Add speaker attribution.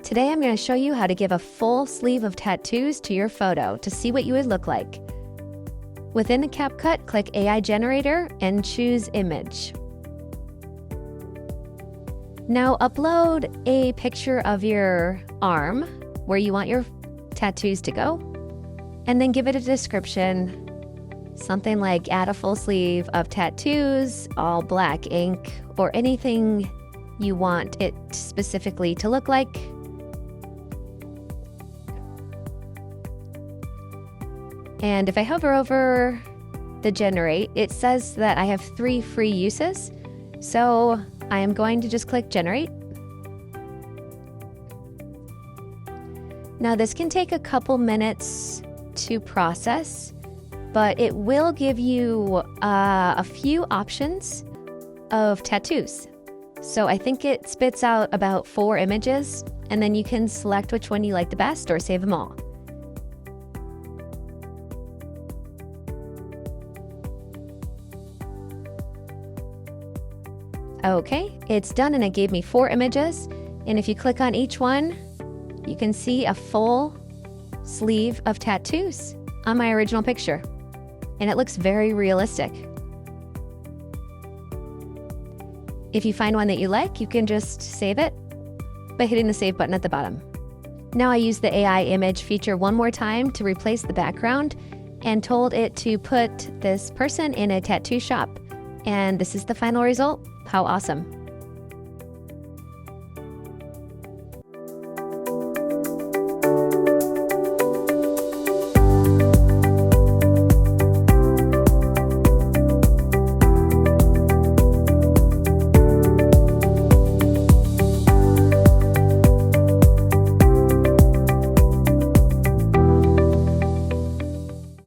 Speaker 1: Today I'm going to show you how to give a full sleeve of tattoos to your photo to see what you would look like. Within the CapCut, click AI Generator and choose Image. Now upload a picture of your arm where you want your tattoos to go, and then give it a description. Something like add a full sleeve of tattoos, all black ink, or anything you want it specifically to look like. And if I hover over the generate, it says that I have 3 free uses. So I am going to just click generate. Now this can take a couple minutes to process, but it will give you a few options of tattoos. So I think it spits out about 4 images, and then you can select which one you like the best or save them all. Okay, it's done and it gave me 4 images, and if you click on each one, you can see a full sleeve of tattoos on my original picture, and it looks very realistic. If you find one that you like, you can just save it by hitting the save button at the bottom. Now I use the AI image feature one more time to replace the background and told it to put this person in a tattoo shop, and this is the final result. How awesome.